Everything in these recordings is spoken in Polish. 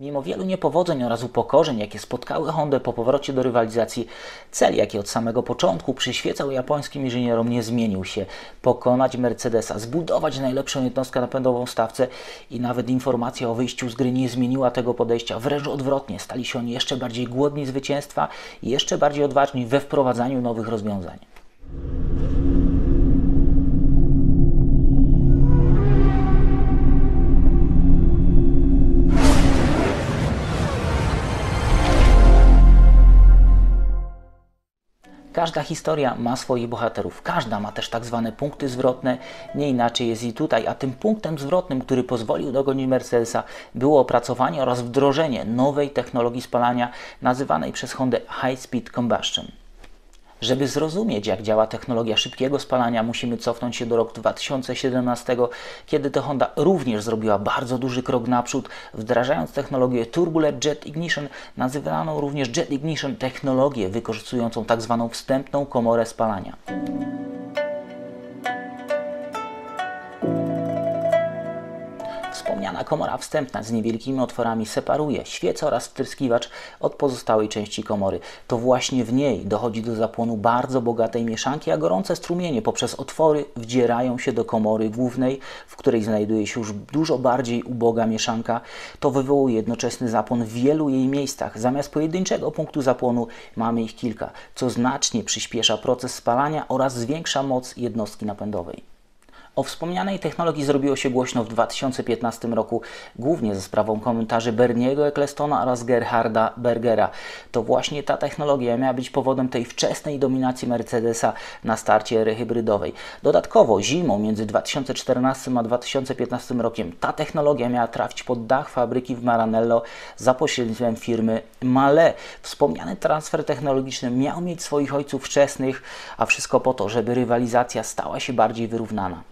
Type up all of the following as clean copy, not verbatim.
Mimo wielu niepowodzeń oraz upokorzeń, jakie spotkały Hondę po powrocie do rywalizacji, cel, jaki od samego początku przyświecał japońskim inżynierom, nie zmienił się. Pokonać Mercedesa, zbudować najlepszą jednostkę napędową w stawce i nawet informacja o wyjściu z gry nie zmieniła tego podejścia. Wręcz odwrotnie, stali się oni jeszcze bardziej głodni zwycięstwa i jeszcze bardziej odważni we wprowadzaniu nowych rozwiązań. Każda historia ma swoich bohaterów, każda ma też tak zwane punkty zwrotne, nie inaczej jest i tutaj, a tym punktem zwrotnym, który pozwolił dogonić Mercedesa, było opracowanie oraz wdrożenie nowej technologii spalania nazywanej przez Hondę High Speed Combustion. Żeby zrozumieć, jak działa technologia szybkiego spalania, musimy cofnąć się do roku 2017, kiedy to Honda również zrobiła bardzo duży krok naprzód, wdrażając technologię Turbulent Jet Ignition, nazywaną również Jet Ignition, technologię wykorzystującą tak zwaną wstępną komorę spalania. Wspomniana komora wstępna z niewielkimi otworami separuje świecę oraz wtryskiwacz od pozostałej części komory. To właśnie w niej dochodzi do zapłonu bardzo bogatej mieszanki, a gorące strumienie poprzez otwory wdzierają się do komory głównej, w której znajduje się już dużo bardziej uboga mieszanka. To wywołuje jednoczesny zapłon w wielu jej miejscach. Zamiast pojedynczego punktu zapłonu mamy ich kilka, co znacznie przyspiesza proces spalania oraz zwiększa moc jednostki napędowej. O wspomnianej technologii zrobiło się głośno w 2015 roku, głównie ze sprawą komentarzy Berniego Ecclestona oraz Gerharda Bergera. To właśnie ta technologia miała być powodem tej wczesnej dominacji Mercedesa na starcie ery hybrydowej. Dodatkowo zimą między 2014 a 2015 rokiem ta technologia miała trafić pod dach fabryki w Maranello za pośrednictwem firmy Mahle. Wspomniany transfer technologiczny miał mieć swoich ojców wczesnych, a wszystko po to, żeby rywalizacja stała się bardziej wyrównana.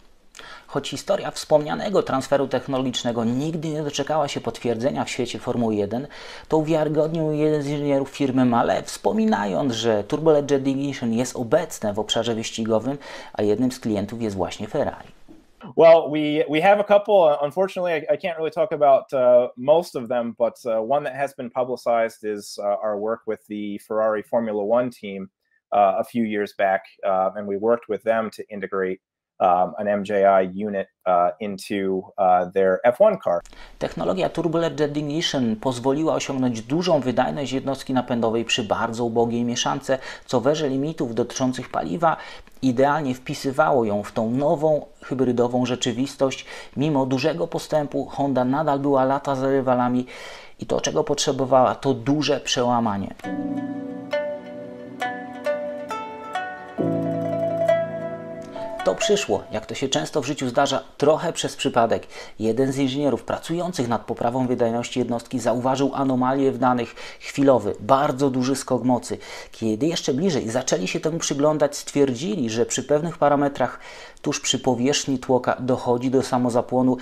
Choć historia wspomnianego transferu technologicznego nigdy nie doczekała się potwierdzenia w świecie Formuły 1, to uwiarygodnił jeden z inżynierów firmy Mahle, wspominając, że Turbulent Jet Ignition jest obecne w obszarze wyścigowym, a jednym z klientów jest właśnie Ferrari. Well, we have a couple. Unfortunately, I can't really talk about most of them, but one that has been publicized is our work with the Ferrari Formula One team a few years back, and we worked with them to integrate an MJI unit into their F1 car. Technologia Turbulent Jet Ignition pozwoliła osiągnąć dużą wydajność jednostki napędowej przy bardzo ubogiej mieszance, co w erze limitów dotyczących paliwa idealnie wpisywało ją w tą nową, hybrydową rzeczywistość. Mimo dużego postępu Honda nadal była lata za rywalami i to, czego potrzebowała, to duże przełamanie. To przyszło, jak to się często w życiu zdarza, trochę przez przypadek. Jeden z inżynierów pracujących nad poprawą wydajności jednostki zauważył anomalię w danych, chwilowy, bardzo duży skok mocy. Kiedy jeszcze bliżej zaczęli się temu przyglądać, stwierdzili, że przy pewnych parametrach tuż przy powierzchni tłoka dochodzi do samozapłonu.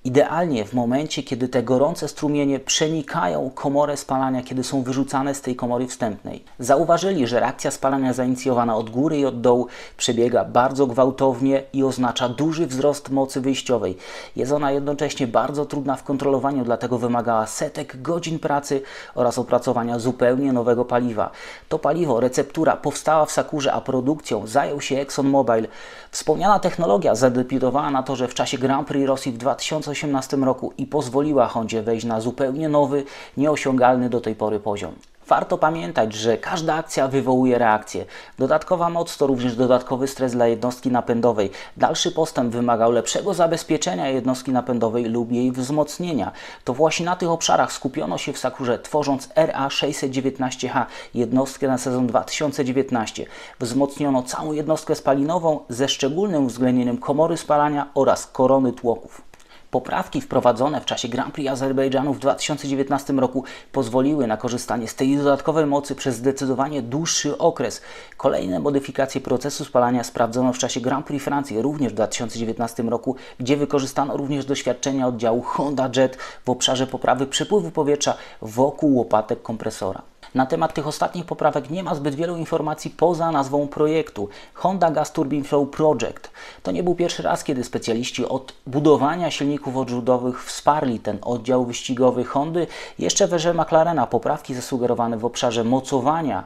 Idealnie w momencie, kiedy te gorące strumienie przenikają komorę spalania, kiedy są wyrzucane z tej komory wstępnej. Zauważyli, że reakcja spalania zainicjowana od góry i od dołu przebiega bardzo gwałtownie i oznacza duży wzrost mocy wyjściowej. Jest ona jednocześnie bardzo trudna w kontrolowaniu, dlatego wymagała setek godzin pracy oraz opracowania zupełnie nowego paliwa. To paliwo, receptura, powstała w Sakurze, a produkcją zajął się ExxonMobil. Wspomniana technologia zadebiutowała na torze w czasie Grand Prix Rosji w 2018 roku i pozwoliła Hondzie wejść na zupełnie nowy, nieosiągalny do tej pory poziom. Warto pamiętać, że każda akcja wywołuje reakcję. Dodatkowa moc to również dodatkowy stres dla jednostki napędowej. Dalszy postęp wymagał lepszego zabezpieczenia jednostki napędowej lub jej wzmocnienia. To właśnie na tych obszarach skupiono się w Sakurze, tworząc RA619H, jednostkę na sezon 2019. Wzmocniono całą jednostkę spalinową ze szczególnym uwzględnieniem komory spalania oraz korony tłoków. Poprawki wprowadzone w czasie Grand Prix Azerbejdżanu w 2019 roku pozwoliły na korzystanie z tej dodatkowej mocy przez zdecydowanie dłuższy okres. Kolejne modyfikacje procesu spalania sprawdzono w czasie Grand Prix Francji również w 2019 roku, gdzie wykorzystano również doświadczenia oddziału Honda Jet w obszarze poprawy przepływu powietrza wokół łopatek kompresora. Na temat tych ostatnich poprawek nie ma zbyt wielu informacji poza nazwą projektu Honda Gas Turbine Flow Project. To nie był pierwszy raz, kiedy specjaliści od budowania silników odrzutowych wsparli ten oddział wyścigowy Hondy. Jeszcze w erze McLarena poprawki zasugerowane w obszarze mocowania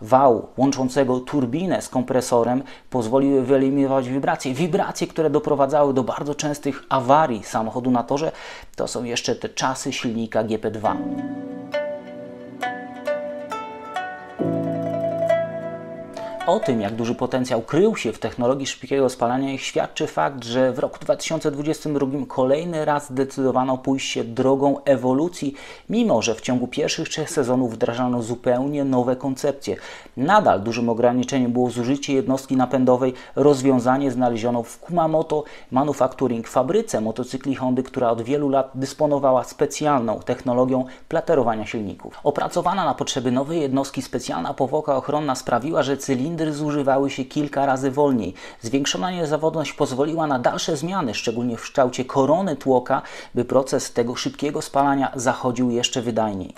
wału łączącego turbinę z kompresorem pozwoliły wyeliminować wibracje, które doprowadzały do bardzo częstych awarii samochodu na torze. To są jeszcze te czasy silnika GP2. O tym, jak duży potencjał krył się w technologii szybkiego spalania, ich świadczy fakt, że w roku 2022 kolejny raz zdecydowano pójść się drogą ewolucji, mimo że w ciągu pierwszych 3 sezonów wdrażano zupełnie nowe koncepcje. Nadal dużym ograniczeniem było zużycie jednostki napędowej. Rozwiązanie znaleziono w Kumamoto Manufacturing, fabryce motocykli Hondy, która od wielu lat dysponowała specjalną technologią platerowania silników. Opracowana na potrzeby nowej jednostki specjalna powłoka ochronna sprawiła, że cylindry zużywały się kilka razy wolniej. Zwiększona niezawodność pozwoliła na dalsze zmiany, szczególnie w kształcie korony tłoka, by proces tego szybkiego spalania zachodził jeszcze wydajniej.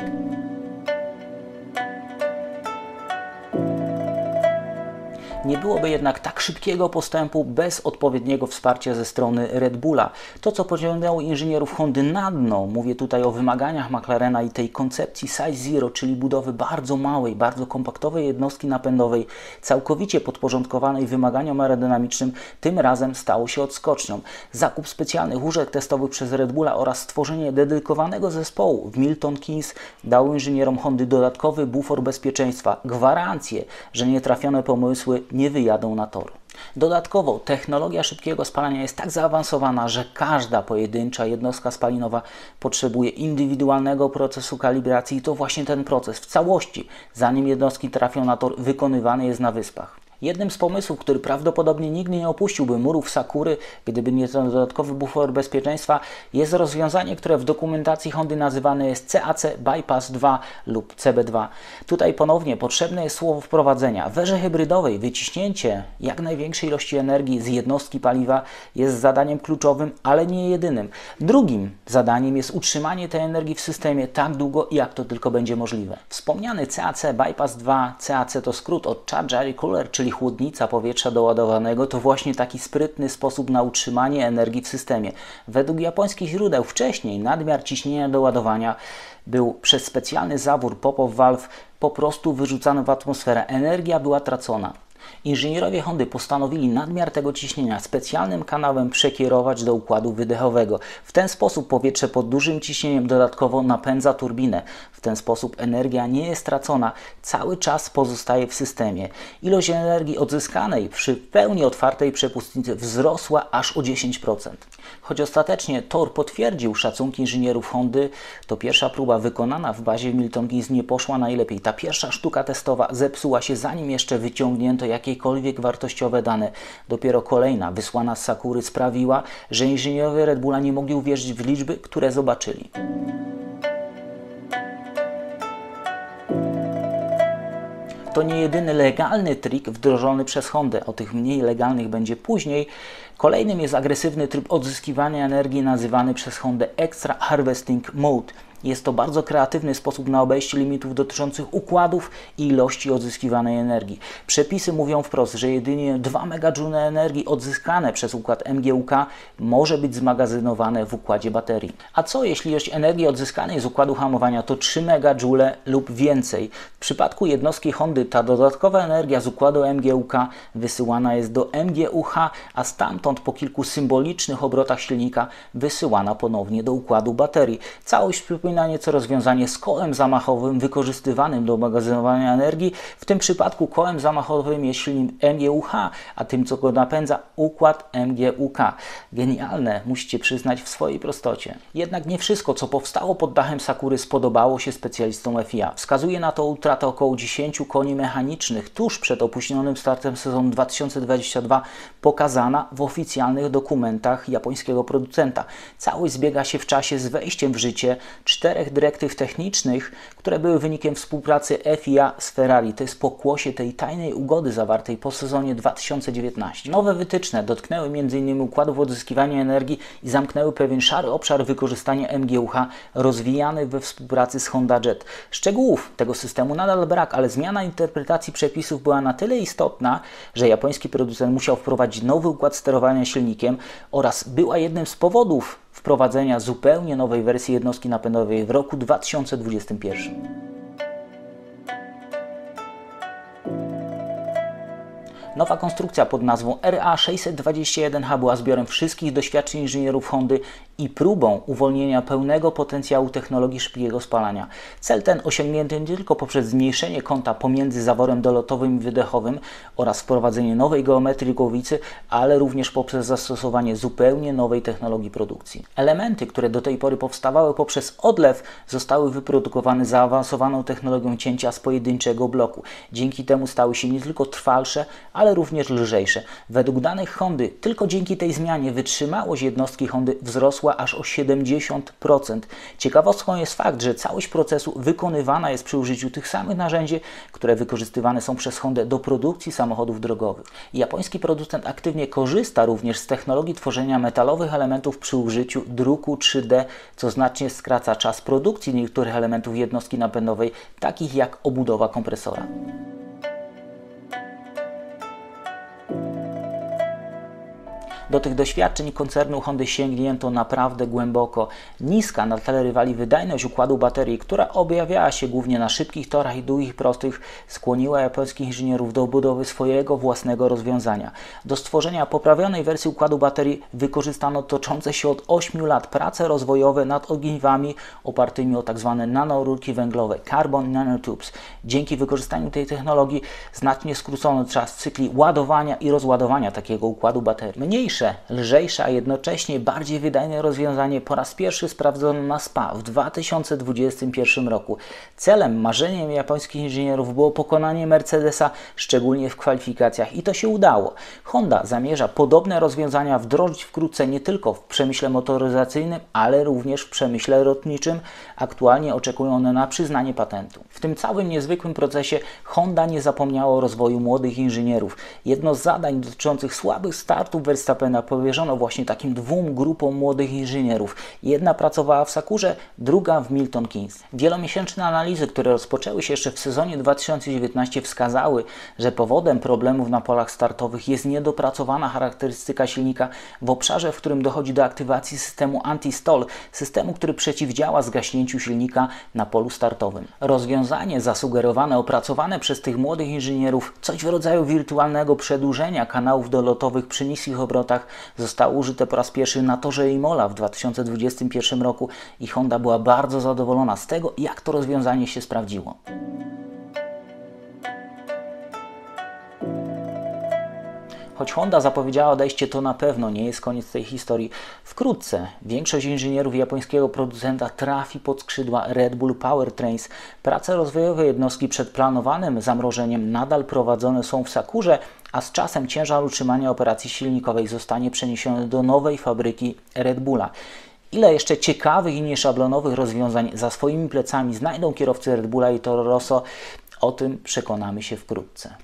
Nie byłoby jednak tak szybkiego postępu bez odpowiedniego wsparcia ze strony Red Bulla. To, co pociągnęło inżynierów Hondy na dno, mówię tutaj o wymaganiach McLarena i tej koncepcji Size Zero, czyli budowy bardzo małej, bardzo kompaktowej jednostki napędowej, całkowicie podporządkowanej wymaganiom aerodynamicznym, tym razem stało się odskocznią. Zakup specjalnych łóżek testowych przez Red Bulla oraz stworzenie dedykowanego zespołu w Milton Keynes dało inżynierom Hondy dodatkowy bufor bezpieczeństwa, gwarancję, że nietrafione pomysły nie wyjadą na tor. Dodatkowo technologia szybkiego spalania jest tak zaawansowana, że każda pojedyncza jednostka spalinowa potrzebuje indywidualnego procesu kalibracji i to właśnie ten proces w całości, zanim jednostki trafią na tor, wykonywany jest na wyspach. Jednym z pomysłów, który prawdopodobnie nigdy nie opuściłby murów Sakury, gdyby nie ten dodatkowy bufor bezpieczeństwa, jest rozwiązanie, które w dokumentacji Hondy nazywane jest CAC Bypass 2 lub CB2. Tutaj ponownie potrzebne jest słowo wprowadzenia. W erze hybrydowej wyciśnięcie jak największej ilości energii z jednostki paliwa jest zadaniem kluczowym, ale nie jedynym. Drugim zadaniem jest utrzymanie tej energii w systemie tak długo, jak to tylko będzie możliwe. Wspomniany CAC Bypass 2, CAC to skrót od Charge Air Cooler, czyli chłodnica powietrza doładowanego, to właśnie taki sprytny sposób na utrzymanie energii w systemie. Według japońskich źródeł wcześniej nadmiar ciśnienia do ładowania był przez specjalny zawór pop-off valve po prostu wyrzucany w atmosferę. Energia była tracona. Inżynierowie Hondy postanowili nadmiar tego ciśnienia specjalnym kanałem przekierować do układu wydechowego. W ten sposób powietrze pod dużym ciśnieniem dodatkowo napędza turbinę. W ten sposób energia nie jest tracona, cały czas pozostaje w systemie. Ilość energii odzyskanej przy pełni otwartej przepustnicy wzrosła aż o 10%. Choć ostatecznie tor potwierdził szacunki inżynierów Hondy, to pierwsza próba wykonana w bazie Milton Keynes nie poszła najlepiej. Ta pierwsza sztuka testowa zepsuła się, zanim jeszcze wyciągnięto jakiekolwiek wartościowe dane. Dopiero kolejna, wysłana z Sakury, sprawiła, że inżynierowie Red Bulla nie mogli uwierzyć w liczby, które zobaczyli. To nie jedyny legalny trik wdrożony przez Hondę. O tych mniej legalnych będzie później. Kolejnym jest agresywny tryb odzyskiwania energii nazywany przez Hondę Extra Harvesting Mode. Jest to bardzo kreatywny sposób na obejście limitów dotyczących układów i ilości odzyskiwanej energii. Przepisy mówią wprost, że jedynie 2 MJ energii odzyskane przez układ MGUK może być zmagazynowane w układzie baterii. A co jeśli ilość energii odzyskanej z układu hamowania to 3 MJ lub więcej? W przypadku jednostki Hondy ta dodatkowa energia z układu MGUK wysyłana jest do MGUH, a stamtąd po kilku symbolicznych obrotach silnika wysyłana ponownie do układu baterii. Całość przypomina nieco rozwiązanie z kołem zamachowym wykorzystywanym do magazynowania energii. W tym przypadku kołem zamachowym jest silnik MGUH, a tym, co go napędza, układ MGUK. Genialne, musicie przyznać, w swojej prostocie. Jednak nie wszystko, co powstało pod dachem Sakury, spodobało się specjalistom FIA. Wskazuje na to utratę około 10 koni mechanicznych tuż przed opóźnionym startem sezonu 2022, pokazana w oficjalnych dokumentach japońskiego producenta. Całość zbiega się w czasie z wejściem w życie 4 dyrektyw technicznych, które były wynikiem współpracy FIA z Ferrari. To jest pokłosie tej tajnej ugody zawartej po sezonie 2019. Nowe wytyczne dotknęły m.in. układów odzyskiwania energii i zamknęły pewien szary obszar wykorzystania MGUH rozwijany we współpracy z Honda Jet. Szczegółów tego systemu nadal brak, ale zmiana interpretacji przepisów była na tyle istotna, że japoński producent musiał wprowadzić nowy układ sterowania silnikiem oraz była jednym z powodów wprowadzenia zupełnie nowej wersji jednostki napędowej w roku 2021. Nowa konstrukcja pod nazwą RA621H była zbiorem wszystkich doświadczeń inżynierów Hondy i próbą uwolnienia pełnego potencjału technologii szybkiego spalania. Cel ten osiągnięty nie tylko poprzez zmniejszenie kąta pomiędzy zaworem dolotowym i wydechowym oraz wprowadzenie nowej geometrii głowicy, ale również poprzez zastosowanie zupełnie nowej technologii produkcji. Elementy, które do tej pory powstawały poprzez odlew, zostały wyprodukowane zaawansowaną technologią cięcia z pojedynczego bloku. Dzięki temu stały się nie tylko trwalsze, ale również lżejsze. Według danych Hondy tylko dzięki tej zmianie wytrzymałość jednostki Hondy wzrosła aż o 70%. Ciekawostką jest fakt, że całość procesu wykonywana jest przy użyciu tych samych narzędzi, które wykorzystywane są przez Hondę do produkcji samochodów drogowych. Japoński producent aktywnie korzysta również z technologii tworzenia metalowych elementów przy użyciu druku 3D, co znacznie skraca czas produkcji niektórych elementów jednostki napędowej, takich jak obudowa kompresora. Do tych doświadczeń koncernu Hondy sięgnięto naprawdę głęboko. Niska na tle rywali wydajność układu baterii, która objawiała się głównie na szybkich torach i długich prostych, skłoniła japońskich inżynierów do budowy swojego własnego rozwiązania. Do stworzenia poprawionej wersji układu baterii wykorzystano toczące się od 8 lat prace rozwojowe nad ogniwami opartymi o tzw. nanorurki węglowe Carbon Nanotubes. Dzięki wykorzystaniu tej technologii znacznie skrócono czas cykli ładowania i rozładowania takiego układu baterii. Mniejsze, lżejsze, a jednocześnie bardziej wydajne rozwiązanie po raz pierwszy sprawdzono na Spa w 2021 roku. Celem, marzeniem japońskich inżynierów było pokonanie Mercedesa, szczególnie w kwalifikacjach, i to się udało. Honda zamierza podobne rozwiązania wdrożyć wkrótce nie tylko w przemyśle motoryzacyjnym, ale również w przemyśle lotniczym. Aktualnie oczekują one na przyznanie patentu. W tym całym niezwykłym procesie Honda nie zapomniała o rozwoju młodych inżynierów. Jedno z zadań dotyczących słabych startów Verstappena powierzono właśnie takim 2 grupom młodych inżynierów. Jedna pracowała w Sakurze, druga w Milton Keynes. Wielomiesięczne analizy, które rozpoczęły się jeszcze w sezonie 2019, wskazały, że powodem problemów na polach startowych jest niedopracowana charakterystyka silnika w obszarze, w którym dochodzi do aktywacji systemu anti-stall, systemu, który przeciwdziała zgaśnięciu silnika na polu startowym. Rozwiązanie zasugerowane, opracowane przez tych młodych inżynierów, coś w rodzaju wirtualnego przedłużenia kanałów dolotowych przy niskich obrotach, zostało użyte po raz pierwszy na torze Imola w 2021 roku i Honda była bardzo zadowolona z tego, jak to rozwiązanie się sprawdziło. Choć Honda zapowiedziała odejście, to na pewno nie jest koniec tej historii. Wkrótce większość inżynierów japońskiego producenta trafi pod skrzydła Red Bull Powertrains. Prace rozwojowe jednostki przed planowanym zamrożeniem nadal prowadzone są w Sakurze, a z czasem ciężar utrzymania operacji silnikowej zostanie przeniesiony do nowej fabryki Red Bulla. Ile jeszcze ciekawych i nieszablonowych rozwiązań za swoimi plecami znajdą kierowcy Red Bulla i Toro Rosso, o tym przekonamy się wkrótce.